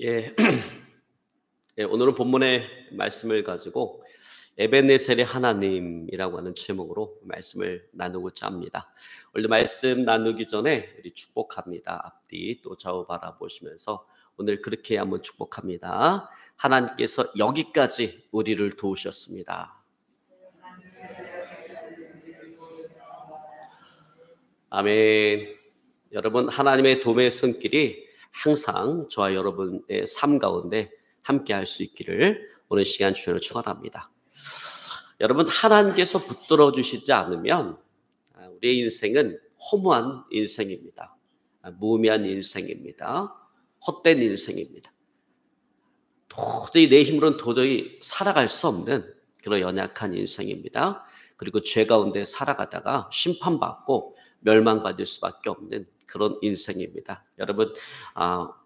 예, 예, 오늘은 본문의 말씀을 가지고 에베네셀의 하나님이라고 하는 제목으로 말씀을 나누고자 합니다. 오늘 말씀 나누기 전에 우리 축복합니다. 앞뒤 또 좌우 바라보시면서 오늘 그렇게 한번 축복합니다. 하나님께서 여기까지 우리를 도우셨습니다. 아멘. 여러분, 하나님의 도움의 손길이 항상 저와 여러분의 삶 가운데 함께 할 수 있기를 오늘 시간 주님으로 축원합니다. 여러분, 하나님께서 붙들어 주시지 않으면 우리의 인생은 허무한 인생입니다. 무의미한 인생입니다. 헛된 인생입니다. 도저히 내 힘으로는 도저히 살아갈 수 없는 그런 연약한 인생입니다. 그리고 죄 가운데 살아가다가 심판받고 멸망받을 수밖에 없는 그런 인생입니다. 여러분,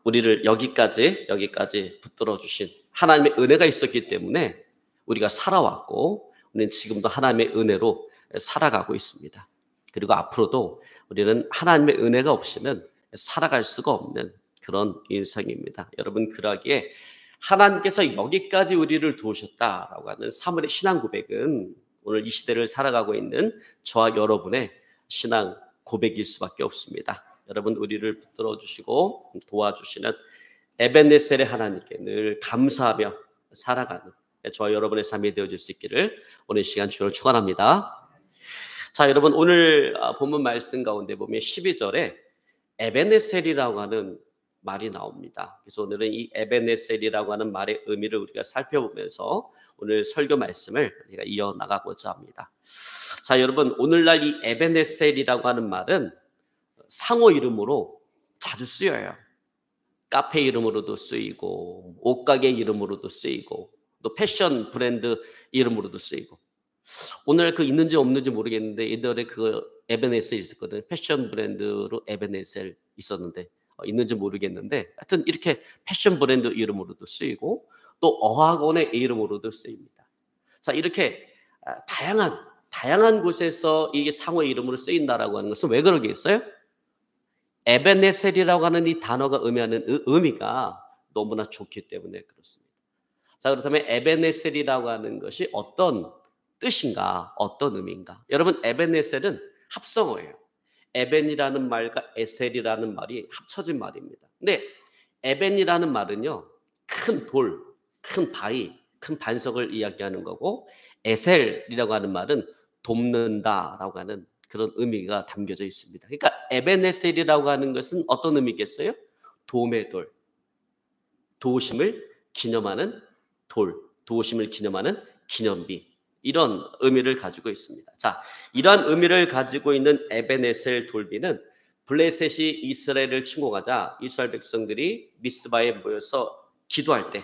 우리를 여기까지 붙들어 주신 하나님의 은혜가 있었기 때문에 우리가 살아왔고 우리는 지금도 하나님의 은혜로 살아가고 있습니다. 그리고 앞으로도 우리는 하나님의 은혜가 없이는 살아갈 수가 없는 그런 인생입니다. 여러분, 그러기에 하나님께서 여기까지 우리를 도우셨다라고 하는 사물의 신앙 고백은 오늘 이 시대를 살아가고 있는 저와 여러분의 신앙 고백일 수밖에 없습니다. 여러분, 우리를 붙들어 주시고 도와주시는 에벤네셀의 하나님께 늘 감사하며 살아가는 저와 여러분의 삶이 되어질 수 있기를 오늘 시간 주로 축원합니다. 자, 여러분, 오늘 본문 말씀 가운데 보면 12절에 에벤네셀이라고 하는 말이 나옵니다. 그래서 오늘은 이 에벤네셀이라고 하는 말의 의미를 우리가 살펴보면서 오늘 설교 말씀을 우리가 이어나가고자 합니다. 자, 여러분, 오늘날 이 에벤네셀이라고 하는 말은 상호 이름으로 자주 쓰여요. 카페 이름으로도 쓰이고 옷가게 이름으로도 쓰이고 또 패션 브랜드 이름으로도 쓰이고, 오늘 그 있는지 없는지 모르겠는데 옛날에 그 에벤네셀 있었거든요. 패션 브랜드로 에벤네셀 있었는데 있는지 모르겠는데 하여튼 이렇게 패션 브랜드 이름으로도 쓰이고 또 어학원의 이름으로도 쓰입니다. 자, 이렇게 다양한 곳에서 이게 상호 이름으로 쓰인다라고 하는 것은 왜 그러겠어요? 에벤네셀이라고 하는 이 단어가 의미하는 의미가 너무나 좋기 때문에 그렇습니다. 자, 그렇다면 에벤네셀이라고 하는 것이 어떤 뜻인가, 어떤 의미인가? 여러분, 에벤네셀은 합성어예요. 에벤이라는 말과 에셀이라는 말이 합쳐진 말입니다. 근데 에벤이라는 말은요, 큰 돌, 큰 바위, 큰 반석을 이야기하는 거고, 에셀이라고 하는 말은 돕는다라고 하는 그런 의미가 담겨져 있습니다. 그러니까 에벤에셀이라고 하는 것은 어떤 의미겠어요? 도움의 돌, 도우심을 기념하는 돌, 도우심을 기념하는 기념비, 이런 의미를 가지고 있습니다. 자, 이러한 의미를 가지고 있는 에벤에셀 돌비는 블레셋이 이스라엘을 침공하자 이스라엘 백성들이 미스바에 모여서 기도할 때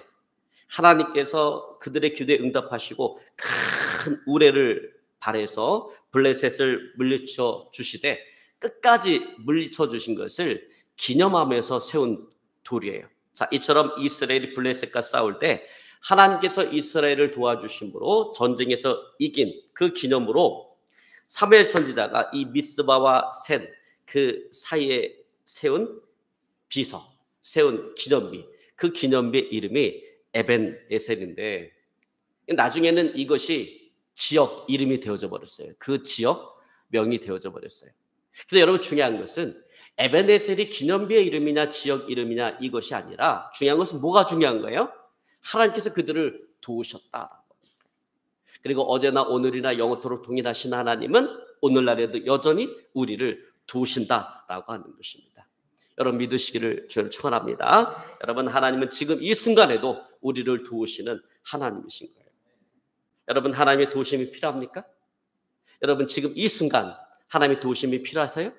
하나님께서 그들의 기도에 응답하시고 큰 우레를 발해서 블레셋을 물리쳐 주시되 끝까지 물리쳐 주신 것을 기념하면서 세운 돌이에요. 자, 이처럼 이스라엘이 블레셋과 싸울 때 하나님께서 이스라엘을 도와주심으로 전쟁에서 이긴 그 기념으로 사무엘 선지자가 이 미스바와 센 그 사이에 세운 비석, 세운 기념비, 그 기념비의 이름이 에벤에셀인데 나중에는 이것이 지역 이름이 되어져 버렸어요. 그 지역 명이 되어져 버렸어요. 근데 여러분, 중요한 것은 에벤에셀이 기념비의 이름이냐 지역 이름이냐 이것이 아니라 중요한 것은 뭐가 중요한 거예요? 하나님께서 그들을 도우셨다. 그리고 어제나 오늘이나 영원토록 동일하신 하나님은 오늘날에도 여전히 우리를 도우신다라고 하는 것입니다. 여러분, 믿으시기를 주를 축원합니다. 여러분, 하나님은 지금 이 순간에도 우리를 도우시는 하나님이신 거예요. 여러분, 하나님의 도우심이 필요합니까? 여러분, 지금 이 순간 하나님의 도우심이 필요하세요?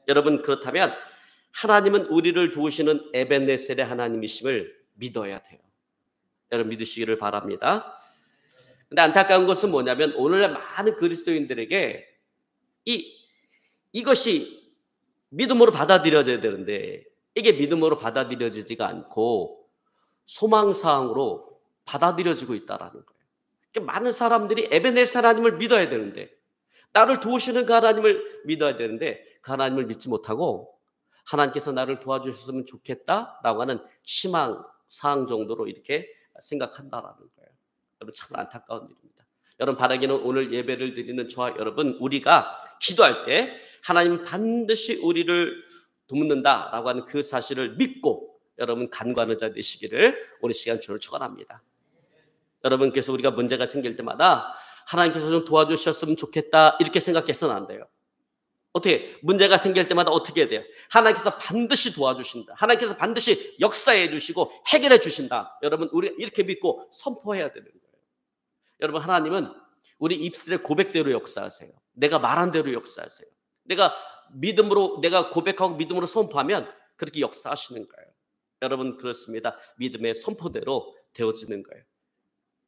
여러분, 그렇다면 하나님은 우리를 도우시는 에벤네셀의 하나님이심을 믿어야 돼요. 여러분, 믿으시기를 바랍니다. 근데 안타까운 것은 뭐냐면 오늘날 많은 그리스도인들에게 이것이 믿음으로 받아들여져야 되는데 이게 믿음으로 받아들여지지가 않고 소망사항으로 받아들여지고 있다라는 거예요. 그러니까 많은 사람들이 에벤네셀 하나님을 믿어야 되는데, 나를 도우시는 그 하나님을 믿어야 되는데 그 하나님을 믿지 못하고 하나님께서 나를 도와주셨으면 좋겠다라고 하는 희망 사항 정도로 이렇게 생각한다라는 거예요. 여러분 참 안타까운 일입니다. 여러분 바라기는 오늘 예배를 드리는 저와 여러분 우리가 기도할 때 하나님 반드시 우리를 돕는다라고 하는 그 사실을 믿고 여러분 간구하는 자 되시기를 오늘 시간 주를 축원합니다. 여러분께서 우리가 문제가 생길 때마다 하나님께서 좀 도와주셨으면 좋겠다 이렇게 생각해서는 안 돼요. 어떻게 문제가 생길 때마다 어떻게 해야 돼요? 하나님께서 반드시 도와주신다. 하나님께서 반드시 역사해 주시고 해결해 주신다. 여러분 우리 이렇게 믿고 선포해야 되는 거예요. 여러분 하나님은 우리 입술의 고백대로 역사하세요. 내가 말한 대로 역사하세요. 내가 믿음으로 내가 고백하고 믿음으로 선포하면 그렇게 역사하시는 거예요. 여러분 그렇습니다. 믿음의 선포대로 되어지는 거예요.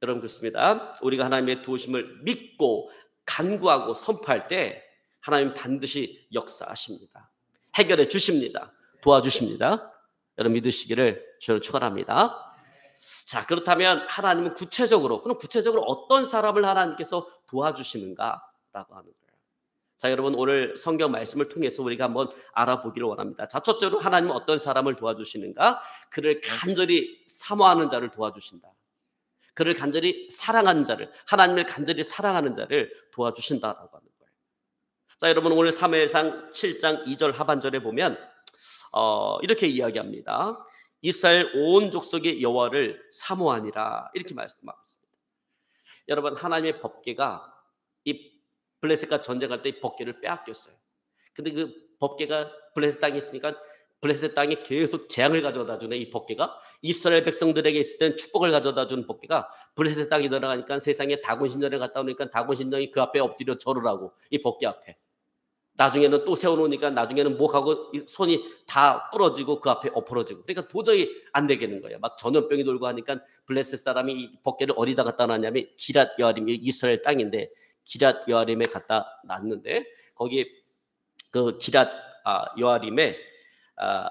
여러분 그렇습니다. 우리가 하나님의 도우심을 믿고 간구하고 선포할 때 하나님 반드시 역사하십니다. 해결해 주십니다. 도와주십니다. 여러분 믿으시기를 저를 축원합니다. 자, 그렇다면 하나님은 그럼 구체적으로 어떤 사람을 하나님께서 도와주시는가라고 하는 거예요. 자, 여러분 오늘 성경 말씀을 통해서 우리가 한번 알아보기를 원합니다. 자, 첫째로 하나님은 어떤 사람을 도와주시는가? 그를 간절히 사모하는 자를 도와주신다. 그를 간절히 사랑하는 자를, 하나님을 간절히 사랑하는 자를 도와주신다라고 하는 거예요. 자, 여러분 오늘 사무엘상 7장 2절 하반절에 보면 이렇게 이야기합니다. 이스라엘 온 족속의 여호와를 사모하니라 이렇게 말씀하고 있습니다. 여러분 하나님의 법궤가 이 블레셋과 전쟁할 때 이 법궤를 빼앗겼어요. 근데 그 법궤가 블레셋 땅에 있으니까 블레셋 땅에 계속 재앙을 가져다 주는 이 법궤가 이스라엘 백성들에게 있을 때는 축복을 가져다 주는 법궤가 블레셋 땅에 들어가니까 세상에 다곤 신전에 갔다 오니까 다곤 신전이 그 앞에 엎드려 절을 하고 이 법궤 앞에 나중에는 또 세워놓으니까 나중에는 목하고 손이 다 부러지고 그 앞에 엎어지고 그러니까 도저히 안 되겠는 거예요. 막 전염병이 돌고 하니까 블레셋 사람이 이 법궤를 어디다 갖다 놨냐면 기랏 여아림이 이스라엘 땅인데 기랏 여아림에 갖다 놨는데 거기 그 기랏 여아림에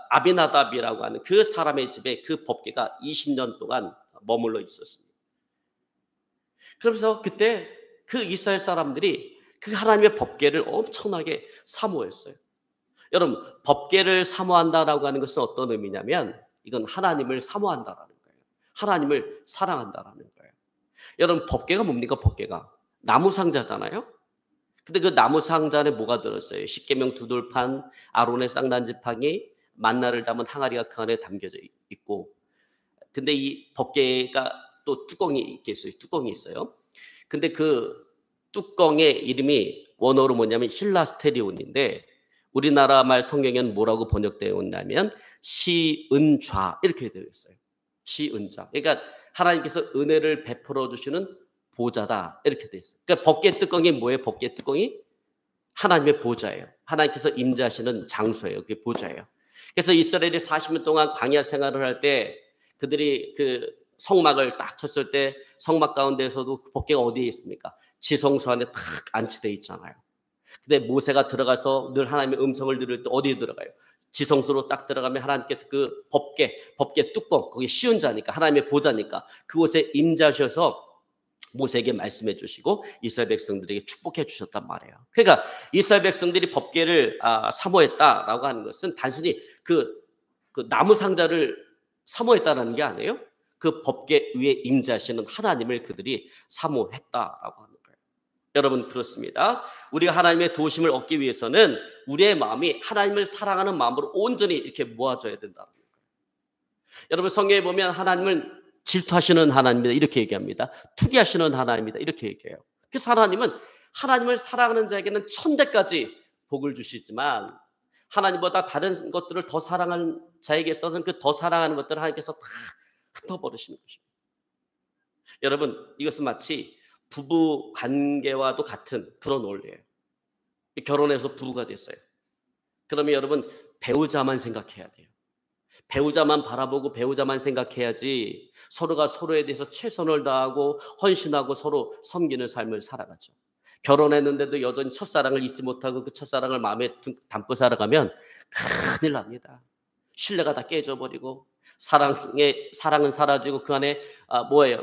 아비나답이라고 하는 그 사람의 집에 그 법궤가 20년 동안 머물러 있었습니다. 그러면서 그때 그 이스라엘 사람들이 그 하나님의 법궤를 엄청나게 사모했어요. 여러분 법궤를 사모한다라고 하는 것은 어떤 의미냐면 이건 하나님을 사모한다라는 거예요. 하나님을 사랑한다라는 거예요. 여러분 법궤가 뭡니까? 법궤가 나무 상자잖아요. 근데 그 나무 상자 안에 뭐가 들었어요? 십계명 두 돌판, 아론의 쌍난 지팡이, 만나를 담은 항아리가 그 안에 담겨져 있고, 근데 이 법궤가 또 뚜껑이 있어요. 뚜껑이 있어요. 근데 그 뚜껑의 이름이 원어로 뭐냐면 힐라스테리온인데 우리나라 말 성경에는 뭐라고 번역되어 있냐면 시은좌 이렇게 되어 있어요. 시은좌. 그러니까 하나님께서 은혜를 베풀어 주시는 보좌다 이렇게 되어 있어요. 그러니까 법궤 뚜껑이 뭐예요? 법궤 뚜껑이 하나님의 보좌예요. 하나님께서 임재하시는 장소예요. 그게 보좌예요. 그래서 이스라엘이 40년 동안 광야 생활을 할 때 그들이 그 성막을 딱 쳤을 때 성막 가운데에서도 그 법궤가 어디에 있습니까? 지성소 안에 딱 안치되어 있잖아요. 근데 모세가 들어가서 늘 하나님의 음성을 들을 때 어디에 들어가요? 지성소로 딱 들어가면 하나님께서 그 법궤 뚜껑, 거기 쉬운 자니까 하나님의 보좌니까 그곳에 임재하셔서 모세에게 말씀해 주시고 이스라엘 백성들에게 축복해 주셨단 말이에요. 그러니까 이스라엘 백성들이 법궤를 사모했다라고 하는 것은 단순히 그 나무 상자를 사모했다라는 게 아니에요. 그 법궤 위에 임재하시는 하나님을 그들이 사모했다라고 하는 거예요. 여러분 그렇습니다. 우리가 하나님의 도우심을 얻기 위해서는 우리의 마음이 하나님을 사랑하는 마음으로 온전히 이렇게 모아져야 된다는 거예요. 여러분 성경에 보면 하나님을 질투하시는 하나님이다 이렇게 얘기합니다. 투기하시는 하나님이다 이렇게 얘기해요. 그래서 하나님은 하나님을 사랑하는 자에게는 천대까지 복을 주시지만 하나님보다 다른 것들을 더 사랑하는 자에게 있어서는 그 더 사랑하는 것들을 하나님께서 다 흩어버리시는 것입니다. 여러분 이것은 마치 부부 관계와도 같은 그런 원리예요. 결혼해서 부부가 됐어요. 그러면 여러분 배우자만 생각해야 돼요. 배우자만 바라보고 배우자만 생각해야지 서로가 서로에 대해서 최선을 다하고 헌신하고 서로 섬기는 삶을 살아가죠. 결혼했는데도 여전히 첫사랑을 잊지 못하고 그 첫사랑을 마음에 담고 살아가면 큰일 납니다. 신뢰가 다 깨져버리고 사랑은 사라지고 그 안에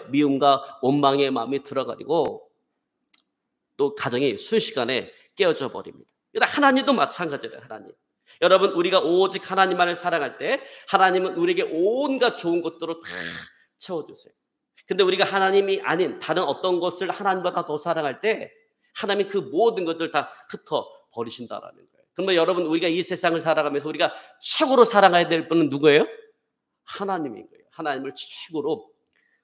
미움과 원망의 마음이 들어가지고 또 가정이 순식간에 깨어져 버립니다. 하나님도 마찬가지예요. 하나님 여러분, 우리가 오직 하나님만을 사랑할 때 하나님은 우리에게 온갖 좋은 것들로 다 채워주세요. 근데 우리가 하나님이 아닌 다른 어떤 것을 하나님보다 더 사랑할 때 하나님이 그 모든 것들 다 흩어 버리신다라는 거예요. 그러면 여러분, 우리가 이 세상을 살아가면서 우리가 최고로 사랑해야 될 분은 누구예요? 하나님인 거예요. 하나님을 최고로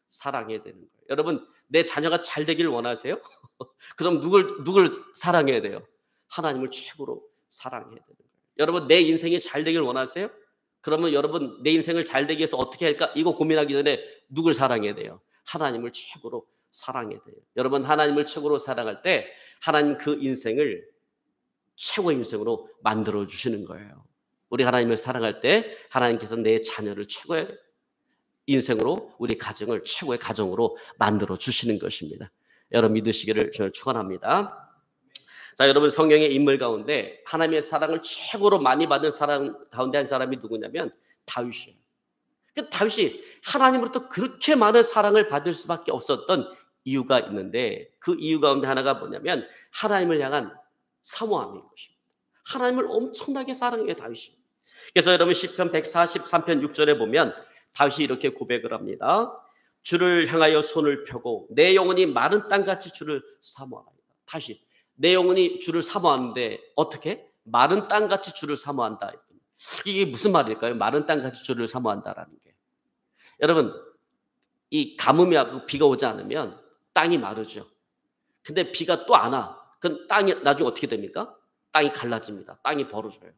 사랑해야 되는 거예요. 여러분, 내 자녀가 잘 되기를 원하세요? 그럼 누굴 사랑해야 돼요? 하나님을 최고로 사랑해야 되는 거예요. 여러분, 내 인생이 잘 되길 원하세요? 그러면 여러분, 내 인생을 잘 되기 위해서 어떻게 할까? 이거 고민하기 전에 누굴 사랑해야 돼요? 하나님을 최고로 사랑해야 돼요. 여러분, 하나님을 최고로 사랑할 때 하나님 그 인생을 최고의 인생으로 만들어 주시는 거예요. 우리 하나님을 사랑할 때 하나님께서 내 자녀를 최고의 인생으로, 우리 가정을 최고의 가정으로 만들어 주시는 것입니다. 여러분, 믿으시기를 저는 축원합니다. 자, 여러분, 성경의 인물 가운데 하나님의 사랑을 최고로 많이 받은 사람 가운데 한 사람이 누구냐면 다윗이에요. 그 다윗이 하나님으로부터 그렇게 많은 사랑을 받을 수밖에 없었던 이유가 있는데, 그 이유 가운데 하나가 뭐냐면 하나님을 향한 사모함인 것입니다. 하나님을 엄청나게 사랑해요, 다윗이. 그래서 여러분, 시편 143편 6절에 보면 다윗이 이렇게 고백을 합니다. 주를 향하여 손을 펴고 내 영혼이 마른 땅같이 주를 사모하나이다. 다시, 내 영혼이 주를 사모하는데 어떻게? 마른 땅같이 주를 사모한다. 이게 무슨 말일까요? 마른 땅같이 주를 사모한다라는 게. 여러분, 이 가뭄이 하고 비가 오지 않으면 땅이 마르죠. 근데 비가 또 안 와. 그럼 땅이 나중에 어떻게 됩니까? 땅이 갈라집니다. 땅이 벌어져요.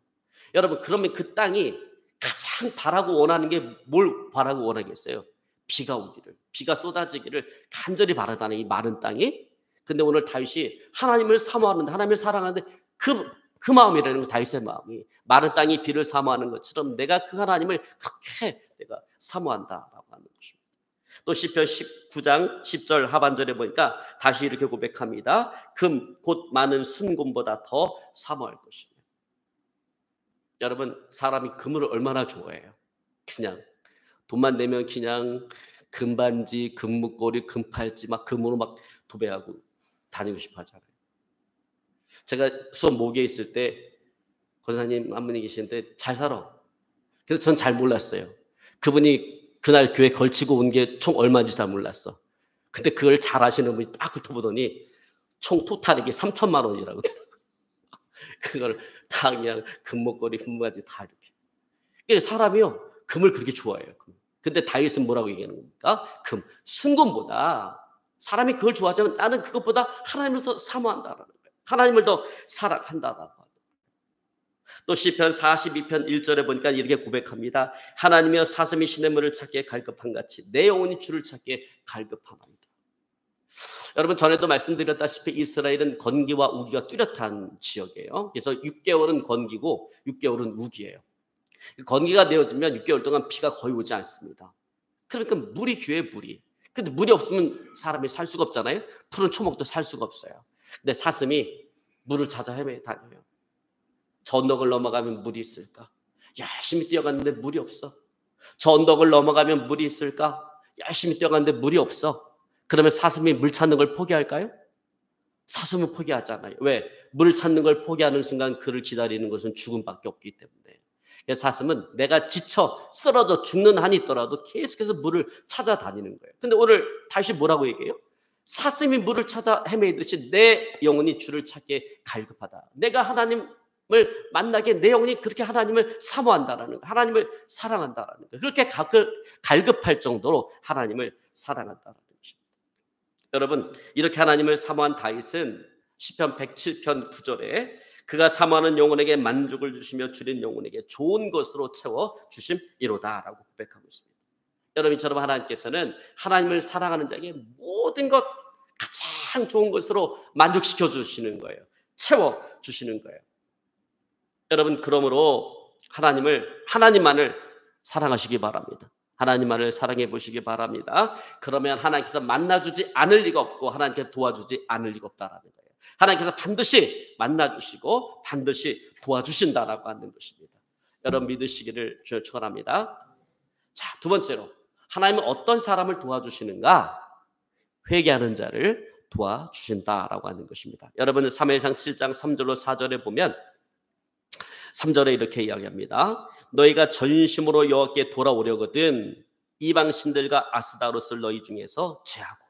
여러분, 그러면 그 땅이 가장 바라고 원하는 게 뭘 바라고 원하겠어요? 비가 오기를, 비가 쏟아지기를 간절히 바라잖아요, 이 마른 땅이. 근데 오늘 다윗이 하나님을 사모하는데, 하나님을 사랑하는데 그 마음이라는 거, 다윗의 마음이 마른 땅이 비를 사모하는 것처럼 내가 그 하나님을 그렇게 내가 사모한다라고 하는 것입니다. 또 시편 19장 10절 하반절에 보니까 다시 이렇게 고백합니다. 금 곧 많은 순금보다 더 사모할 것이며. 여러분, 사람이 금을 얼마나 좋아해요? 그냥 돈만 내면 그냥 금반지, 금목걸이, 금팔찌 막 금으로 막 도배하고 다니고 싶어 하잖아요. 제가 수업 모기에 있을 때 권사님 한 분이 계시는데 잘 살아. 그래서 전 잘 몰랐어요. 그분이 그날 교회 걸치고 온 게 총 얼마인지 잘 몰랐어. 근데 그걸 잘 아시는 분이 딱 붙어보더니 총 토탈 이게 3천만 원이라고. 그걸 다 그냥 금목걸이, 금바지 다 이렇게. 사람이요, 금을 그렇게 좋아해요. 근데 다윗은 뭐라고 얘기하는 겁니까? 금, 순금보다, 사람이 그걸 좋아하자면 나는 그것보다 하나님을 더 사모한다라는 거예요. 하나님을 더 사랑한다라고. 또 시편 42편 1절에 보니까 이렇게 고백합니다. 하나님이여 사슴이 시냇물을 찾기에 갈급한 같이 내 영혼이 주를 찾기에 갈급하나이다. 여러분, 전에도 말씀드렸다시피 이스라엘은 건기와 우기가 뚜렷한 지역이에요. 그래서 6개월은 건기고 6개월은 우기예요. 건기가 되어지면 6개월 동안 비가 거의 오지 않습니다. 그러니까 물이 귀해요, 물이. 근데 물이 없으면 사람이 살 수가 없잖아요. 푸른 초목도 살 수가 없어요. 근데 사슴이 물을 찾아 헤매 다녀요. 저 언덕을 넘어가면 물이 있을까? 열심히 뛰어갔는데 물이 없어. 저 언덕을 넘어가면 물이 있을까? 열심히 뛰어갔는데 물이 없어. 그러면 사슴이 물 찾는 걸 포기할까요? 사슴은 포기하잖아요. 왜? 물 찾는 걸 포기하는 순간 그를 기다리는 것은 죽음밖에 없기 때문에. 그래서 사슴은 내가 지쳐 쓰러져 죽는 한이 있더라도 계속해서 물을 찾아다니는 거예요. 근데 오늘 다시 뭐라고 얘기해요? 사슴이 물을 찾아 헤매듯이 내 영혼이 주를 찾기에 갈급하다. 내가 하나님을 만나게 내 영혼이 그렇게 하나님을 사모한다라는 거, 하나님을 사랑한다라는 거, 그렇게 갈급할 정도로 하나님을 사랑한다라는 것입니다. 여러분, 이렇게 하나님을 사모한 다윗은 시편 107편 9절에 그가 사모하는 영혼에게 만족을 주시며 줄인 영혼에게 좋은 것으로 채워 주심이로다라고 고백하고 있습니다. 여러분처럼 하나님께서는 하나님을 사랑하는 자에게 모든 것 가장 좋은 것으로 만족시켜 주시는 거예요. 채워 주시는 거예요. 여러분, 그러므로 하나님만을 사랑하시기 바랍니다. 하나님만을 사랑해 보시기 바랍니다. 그러면 하나님께서 만나주지 않을 리가 없고 하나님께서 도와주지 않을 리가 없다라는 거예요. 하나님께서 반드시 만나주시고 반드시 도와주신다라고 하는 것입니다. 여러분, 믿으시기를 축원합니다. 자, 두 번째로 하나님은 어떤 사람을 도와주시는가? 회개하는 자를 도와주신다라고 하는 것입니다. 여러분, 사무엘상 7장 3절로 4절에 보면 3절에 이렇게 이야기합니다. 너희가 전심으로 여호와께 돌아오려거든 이방 신들과 아스다롯을 너희 중에서 제하고.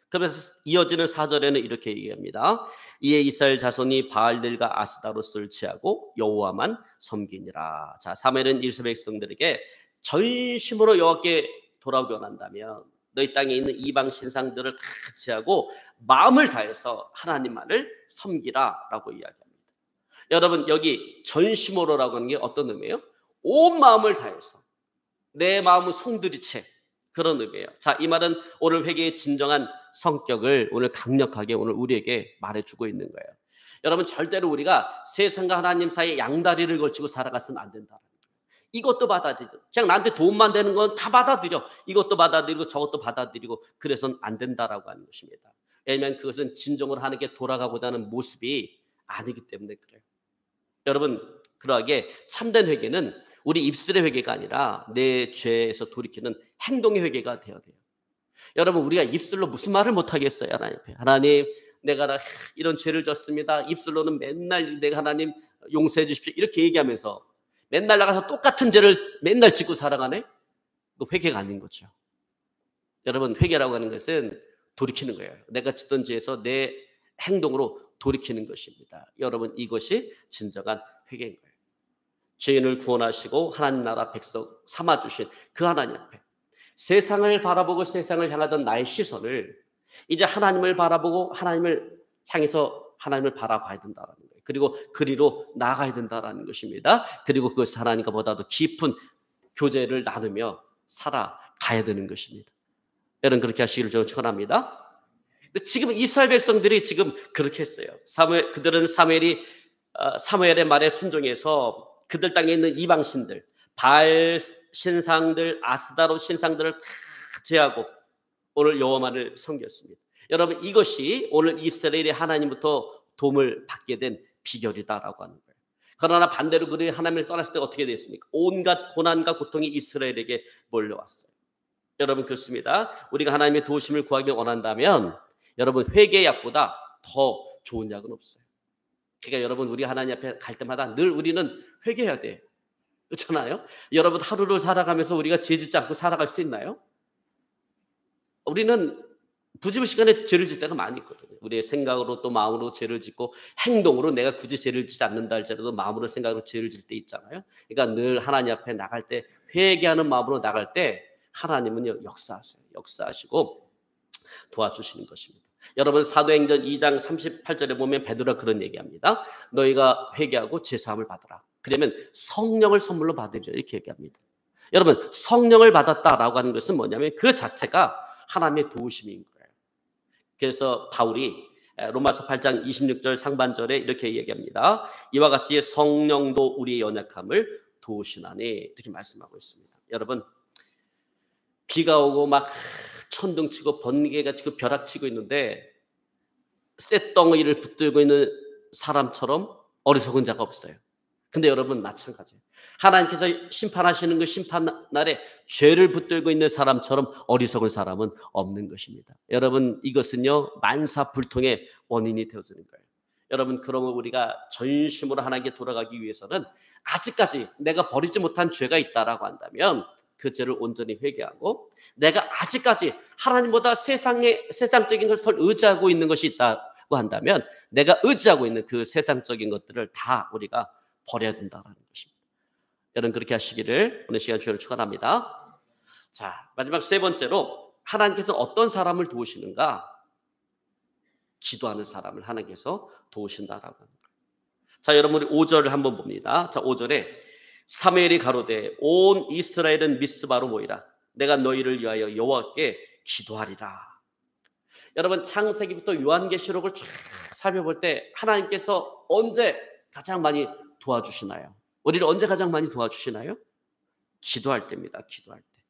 그래서 이어지는 4절에는 이렇게 얘기합니다. 이에 이스라엘 자손이 바알들과 아스다롯을 제하고 여호와만 섬기니라. 자, 사무엘은 이스라엘 백성들에게 전심으로 여호와께 돌아오기 원한다면 너희 땅에 있는 이방 신상들을 다 제하고 마음을 다해서 하나님만을 섬기라라고 이야기합니다. 여러분, 여기 전심으로라고 하는 게 어떤 의미예요? 온 마음을 다해서 내 마음을 송두리째, 그런 의미예요. 자, 이 말은 오늘 회개의 진정한 성격을 오늘 강력하게 오늘 우리에게 말해주고 있는 거예요. 여러분, 절대로 우리가 세상과 하나님 사이에 양다리를 걸치고 살아가서는 안 된다. 이것도 받아들여. 그냥 나한테 도움만 되는 건 다 받아들여. 이것도 받아들이고 저것도 받아들이고 그래서는 안 된다라고 하는 것입니다. 왜냐하면 그것은 진정으로 하나님께 돌아가고자 하는 모습이 아니기 때문에 그래요. 여러분, 그러하게 참된 회개는 우리 입술의 회개가 아니라 내 죄에서 돌이키는 행동의 회개가 되어야 돼요. 여러분, 우리가 입술로 무슨 말을 못하겠어요? 하나님 앞에. 하나님, 내가 이런 죄를 졌습니다. 입술로는 맨날 내가 하나님 용서해 주십시오 이렇게 얘기하면서 맨날 나가서 똑같은 죄를 맨날 짓고 살아가네? 그 회개가 아닌 거죠. 여러분, 회개라고 하는 것은 돌이키는 거예요. 내가 짓던 죄에서 내 행동으로 돌이키는 것입니다. 여러분, 이것이 진정한 회개인 거예요. 죄인을 구원하시고 하나님 나라 백성 삼아주신 그 하나님 앞에 세상을 바라보고 세상을 향하던 나의 시선을 이제 하나님을 바라보고 하나님을 향해서 하나님을 바라봐야 된다는 거예요. 그리고 그리로 나아가야 된다는 것입니다. 그리고 그것이 하나님과 보다도 깊은 교제를 나누며 살아가야 되는 것입니다. 여러분, 그렇게 하시기를 저는 축원합니다. 근데 지금 이스라엘 백성들이 지금 그렇게 했어요. 그들은 사무엘의 말에 순종해서 그들 땅에 있는 이방 신들, 바알 신상들, 아스다롯 신상들을 다 제하고 오늘 여호와만을 섬겼습니다. 여러분, 이것이 오늘 이스라엘이 하나님부터 도움을 받게 된 비결이다라고 하는 거예요. 그러나 반대로 그들이 하나님을 떠났을 때 어떻게 됐습니까? 온갖 고난과 고통이 이스라엘에게 몰려왔어요. 여러분, 그렇습니다. 우리가 하나님의 도우심을 구하기 원한다면 여러분, 회개의 약보다 더 좋은 약은 없어요. 그러니까 여러분, 우리 하나님 앞에 갈 때마다 늘 우리는 회개해야 돼요. 그렇잖아요? 여러분, 하루를 살아가면서 우리가 죄 짓지 않고 살아갈 수 있나요? 우리는 부지불식간에 죄를 짓 때가 많이 있거든요. 우리의 생각으로 또 마음으로 죄를 짓고 행동으로 내가 굳이 죄를 짓지 않는다 할지라도 마음으로 생각으로 죄를 짓 때 있잖아요. 그러니까 늘 하나님 앞에 나갈 때 회개하는 마음으로 나갈 때 하나님은요 역사하세요. 역사하시고 도와주시는 것입니다. 여러분, 사도행전 2장 38절에 보면 베드로가 그런 얘기합니다. 너희가 회개하고 제사함을 받으라. 그러면 성령을 선물로 받으리라 이렇게 얘기합니다. 여러분, 성령을 받았다라고 하는 것은 뭐냐면 그 자체가 하나님의 도우심인 거예요. 그래서 바울이 로마서 8장 26절 상반절에 이렇게 얘기합니다. 이와 같이 성령도 우리의 연약함을 도우시나니 이렇게 말씀하고 있습니다. 여러분, 비가 오고 막 천둥 치고 번개가 치고 벼락 치고 있는데 쇳덩이를 붙들고 있는 사람처럼 어리석은 자가 없어요. 근데 여러분, 마찬가지예요. 하나님께서 심판하시는 그 심판날에 죄를 붙들고 있는 사람처럼 어리석은 사람은 없는 것입니다. 여러분, 이것은요 만사불통의 원인이 되어지는 거예요. 여러분, 그러면 우리가 전심으로 하나님께 돌아가기 위해서는 아직까지 내가 버리지 못한 죄가 있다라고 한다면 그 죄를 온전히 회개하고, 내가 아직까지 하나님보다 세상적인 것을 의지하고 있는 것이 있다고 한다면 내가 의지하고 있는 그 세상적인 것들을 다 우리가 버려야 된다는 것입니다. 여러분, 그렇게 하시기를 오늘 시간 주님을 축원합니다. 자, 마지막 세 번째로 하나님께서 어떤 사람을 도우시는가? 기도하는 사람을 하나님께서 도우신다라고 하는 거예요. 자, 여러분, 우리 5절을 한번 봅니다. 자, 5절에 사무엘이 가로되 온 이스라엘은 미스바로 모이라. 내가 너희를 위하여 여호와께 기도하리라. 여러분, 창세기부터 요한계시록을 쫙 살펴볼 때 하나님께서 언제 가장 많이 도와주시나요? 우리를 언제 가장 많이 도와주시나요? 기도할 때입니다. 기도할 때.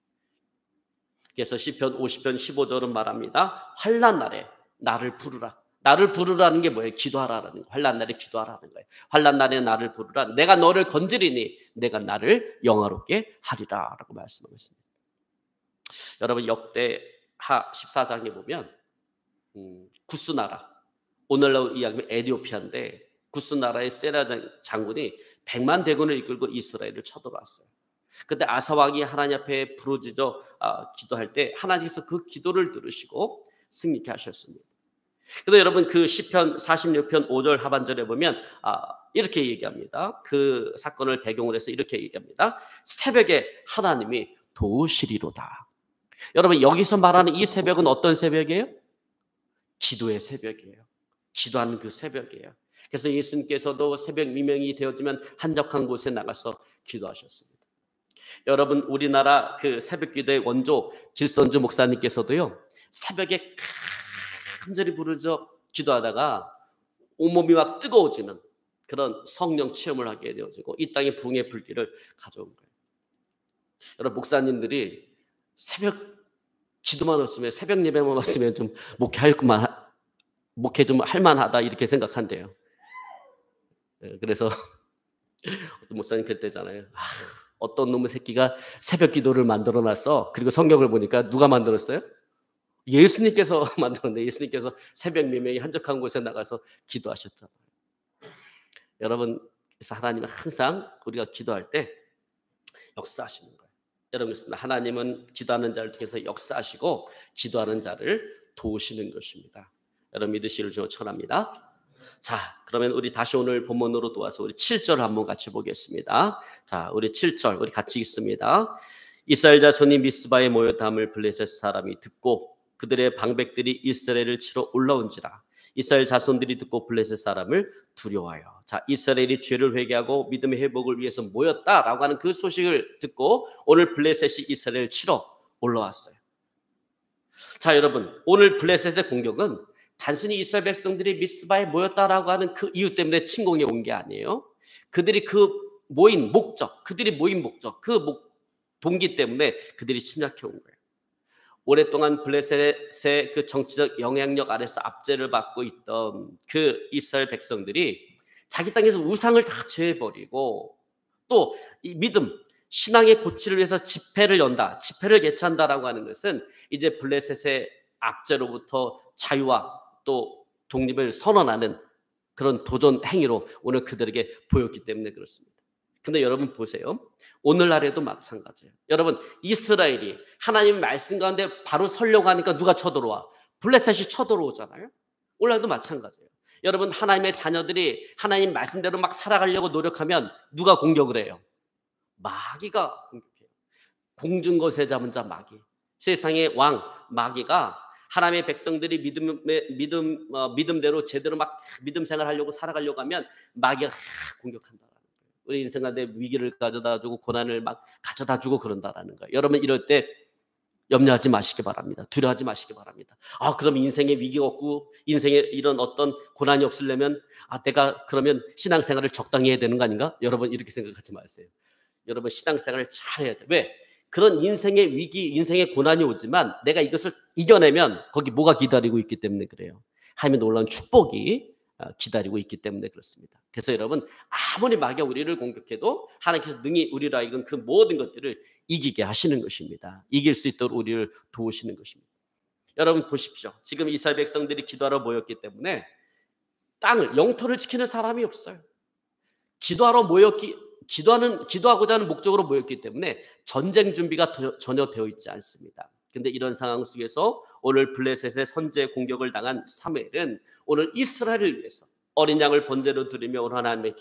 그래서 시편 50편 15절은 말합니다. 환난 날에 나를 부르라. 나를 부르라는 게 뭐예요? 기도하라는 거예요. 환난 날에 기도하라는 거예요. 환난 날에 나를 부르라. 내가 너를 건지리니 내가 나를 영화롭게 하리라 라고 말씀하고 있습니다. 여러분, 역대하 14장에 보면 구스 나라, 오늘날 이야기하면 에티오피아인데 구스 나라의 세라 장군이 100만 대군을 이끌고 이스라엘을 쳐들어왔어요. 그때 아사 왕이 하나님 앞에 부르짖어 기도할 때 하나님께서 그 기도를 들으시고 승리케 하셨습니다. 그래서 여러분 그 시편 46편 5절 하반절에 보면 이렇게 얘기합니다. 그 사건을 배경으로 해서 이렇게 얘기합니다. 새벽에 하나님이 도우시리로다. 여러분 여기서 말하는 이 새벽은 어떤 새벽이에요? 기도의 새벽이에요. 기도하는 그 새벽이에요. 그래서 예수님께서도 새벽 미명이 되어지면 한적한 곳에 나가서 기도하셨습니다. 여러분 우리나라 그 새벽 기도의 원조 길선주 목사님께서도요. 새벽에 간절히 부르짖어 기도하다가 온몸이 막 뜨거워지는 그런 성령 체험을 하게 되어지고 이 땅에 부흥의 불길을 가져온 거예요. 여러분 목사님들이 새벽 기도만 없으면 새벽 예배만 없으면 좀 목회 좀 할만하다 이렇게 생각한대요. 그래서 어떤 목사님 그랬대잖아요. 어떤 놈의 새끼가 새벽 기도를 만들어놨어. 그리고 성경을 보니까 누가 만들었어요? 예수님께서 만들었는데 예수님께서 새벽 미명이 한적한 곳에 나가서 기도하셨잖아요. 여러분 그래서 하나님은 항상 우리가 기도할 때 역사하시는 거예요. 여러분 하나님은 기도하는 자를 통해서 역사하시고 기도하는 자를 도우시는 것입니다. 여러분 믿으시기를 축원합니다. 자, 그러면 우리 다시 오늘 본문으로 도와서 우리 7절 한번 같이 보겠습니다. 자, 우리 7절 우리 같이 읽습니다. 이스라엘 자손이 미스바에 모였다함을 블레셋 사람이 듣고 그들의 방백들이 이스라엘을 치러 올라온지라. 이스라엘 자손들이 듣고 블레셋 사람을 두려워하여. 자, 이스라엘이 죄를 회개하고 믿음의 회복을 위해서 모였다라고 하는 그 소식을 듣고 오늘 블레셋이 이스라엘을 치러 올라왔어요. 자, 여러분 오늘 블레셋의 공격은 단순히 이스라엘 백성들이 미스바에 모였다라고 하는 그 이유 때문에 침공해 온 게 아니에요. 그들이 모인 목적, 그 동기 때문에 그들이 침략해 온 거예요. 오랫동안 블레셋의 그 정치적 영향력 아래서 압제를 받고 있던 그 이스라엘 백성들이 자기 땅에서 우상을 다 제해버리고 또 이 믿음, 신앙의 고치를 위해서 집회를 연다, 집회를 개최한다라고 하는 것은 이제 블레셋의 압제로부터 자유와 또 독립을 선언하는 그런 도전 행위로 오늘 그들에게 보였기 때문에 그렇습니다. 근데 여러분 보세요. 오늘날에도 마찬가지예요. 여러분 이스라엘이 하나님 말씀 가운데 바로 서려고 하니까 누가 쳐들어와? 블레셋이 쳐들어오잖아요. 오늘날도 마찬가지예요. 여러분 하나님의 자녀들이 하나님 말씀대로 막 살아가려고 노력하면 누가 공격을 해요? 마귀가 공격해요. 공중거세 잡은 자 마귀. 세상의 왕 마귀가 하나님의 백성들이 믿음대로 제대로 막 믿음 생활하려고 살아가려고 하면 마귀가 공격한다. 우리 인생 가운데 위기를 가져다 주고 고난을 막 가져다 주고 그런다라는 거예요. 여러분 이럴 때 염려하지 마시기 바랍니다. 두려워하지 마시기 바랍니다. 그럼 인생에 위기가 없고 인생에 이런 어떤 고난이 없으려면 내가 그러면 신앙생활을 적당히 해야 되는 거 아닌가? 여러분 이렇게 생각하지 마세요. 여러분 신앙생활을 잘 해야 돼. 왜? 그런 인생의 위기, 인생의 고난이 오지만 내가 이것을 이겨내면 거기 뭐가 기다리고 있기 때문에 그래요. 하나님의 놀라운 축복이 기다리고 있기 때문에 그렇습니다. 그래서 여러분 아무리 마귀가 우리를 공격해도 하나님께서 능히 우리로 하여금 그 모든 것들을 이기게 하시는 것입니다. 이길 수 있도록 우리를 도우시는 것입니다. 여러분 보십시오. 지금 이스라엘 백성들이 기도하러 모였기 때문에 땅을 영토를 지키는 사람이 없어요. 기도하고자 하는 목적으로 모였기 때문에 전쟁 준비가 전혀 되어 있지 않습니다. 근데 이런 상황 속에서 오늘 블레셋의 선제 공격을 당한 사무엘은 오늘 이스라엘을 위해서 어린 양을 번제로 드리며 오늘 하나님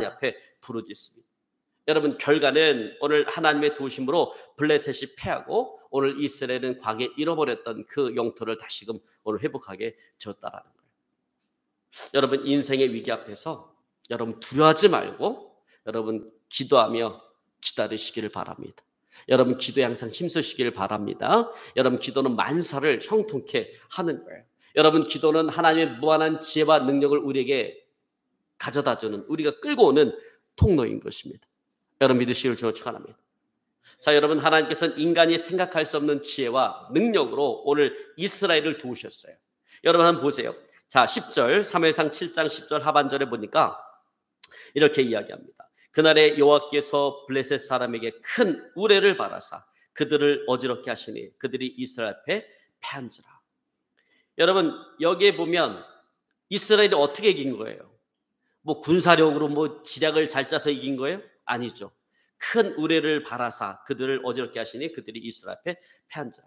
앞에 부르짖습니다. 여러분 결과는 오늘 하나님의 도우심으로 블레셋이 패하고 오늘 이스라엘은 과거에 잃어버렸던 그 영토를 다시금 오늘 회복하게 되었다라는 거예요. 여러분 인생의 위기 앞에서 여러분 두려워하지 말고 여러분 기도하며 기다리시기를 바랍니다. 여러분 기도에 항상 힘쓰시기를 바랍니다. 여러분 기도는 만사를 형통케 하는 거예요. 여러분 기도는 하나님의 무한한 지혜와 능력을 우리에게 가져다주는 우리가 끌고 오는 통로인 것입니다. 여러분 믿으시기를 주로 축원합니다. 자 여러분 하나님께서는 인간이 생각할 수 없는 지혜와 능력으로 오늘 이스라엘을 도우셨어요. 여러분 한번 보세요. 자 10절 사무엘상 7장 10절 하반절에 보니까 이렇게 이야기합니다. 그날에 여호와께서 블레셋 사람에게 큰 우레를 바라사 그들을 어지럽게 하시니 그들이 이스라엘 앞에 패한지라. 여러분 여기에 보면 이스라엘이 어떻게 이긴 거예요? 뭐 군사력으로 뭐 지략을 잘 짜서 이긴 거예요? 아니죠. 큰 우레를 바라사 그들을 어지럽게 하시니 그들이 이스라엘 앞에 패한 자.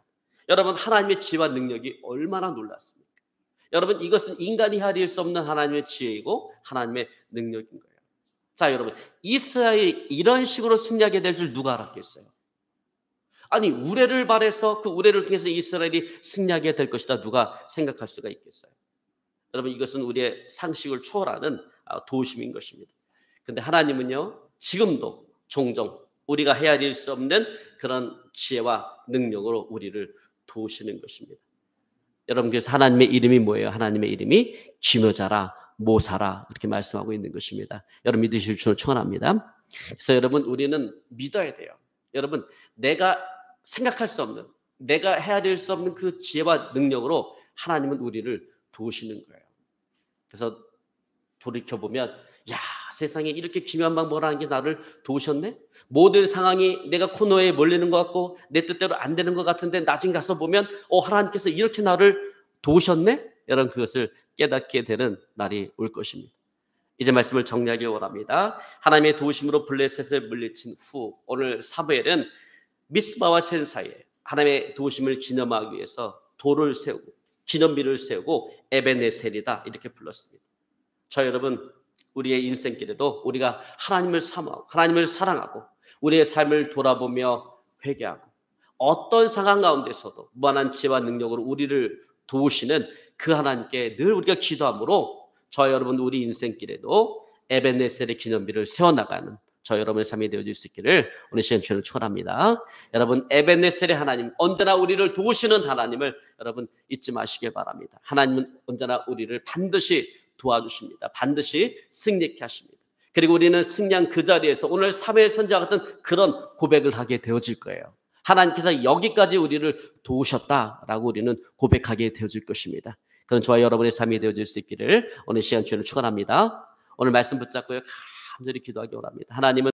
여러분 하나님의 지혜와 능력이 얼마나 놀랐습니까? 여러분 이것은 인간이 헤아릴 수 없는 하나님의 지혜이고 하나님의 능력인 거예요. 자 여러분 이스라엘이 이런 식으로 승리하게 될 줄 누가 알았겠어요? 아니 우레를 발해서 그 우레를 통해서 이스라엘이 승리하게 될 것이다 누가 생각할 수가 있겠어요? 여러분 이것은 우리의 상식을 초월하는 도우심인 것입니다. 그런데 하나님은요 지금도 종종 우리가 헤아릴 수 없는 그런 지혜와 능력으로 우리를 도우시는 것입니다. 여러분 그래서 하나님의 이름이 뭐예요? 하나님의 이름이 기묘자라 모사라 이렇게 말씀하고 있는 것입니다. 여러분 믿으실 줄을 축원합니다. 그래서 여러분 우리는 믿어야 돼요. 여러분 내가 생각할 수 없는 내가 헤아릴 수 없는 그 지혜와 능력으로 하나님은 우리를 도우시는 거예요. 그래서 돌이켜보면 야 세상에 이렇게 기묘한 방법을 하는 게 나를 도우셨네? 모든 상황이 내가 코너에 몰리는 것 같고 내 뜻대로 안 되는 것 같은데 나중에 가서 보면 하나님께서 이렇게 나를 도우셨네? 여러분 그것을 깨닫게 되는 날이 올 것입니다. 이제 말씀을 정리하기 원합니다. 하나님의 도우심으로 블레셋을 물리친 후 오늘 사무엘은 미스바와 센 사이에 하나님의 도우심을 기념하기 위해서 돌을 세우고 기념비를 세우고 에베네셀이다 이렇게 불렀습니다. 저 여러분 우리의 인생길에도 우리가 하나님을 사모하고 하나님을 사랑하고 우리의 삶을 돌아보며 회개하고 어떤 상황 가운데서도 무한한 지혜와 능력으로 우리를 도우시는 그 하나님께 늘 우리가 기도함으로 저 여러분 우리 인생길에도 에베네셀의 기념비를 세워나가는 저 여러분의 삶이 되어질 수 있기를 오늘 시간 주님을 축원합니다. 여러분 에베네셀의 하나님 언제나 우리를 도우시는 하나님을 여러분 잊지 마시길 바랍니다. 하나님은 언제나 우리를 반드시 도와주십니다. 반드시 승리케 하십니다. 그리고 우리는 승리한 그 자리에서 오늘 사무엘 선지자 같은 그런 고백을 하게 되어질 거예요. 하나님께서 여기까지 우리를 도우셨다라고 우리는 고백하게 되어질 것입니다. 그런 저와 여러분의 삶이 되어질 수 있기를 오늘 시간 주님을 축원합니다. 오늘 말씀 붙잡고요 간절히 기도하기 원합니다. 하나님은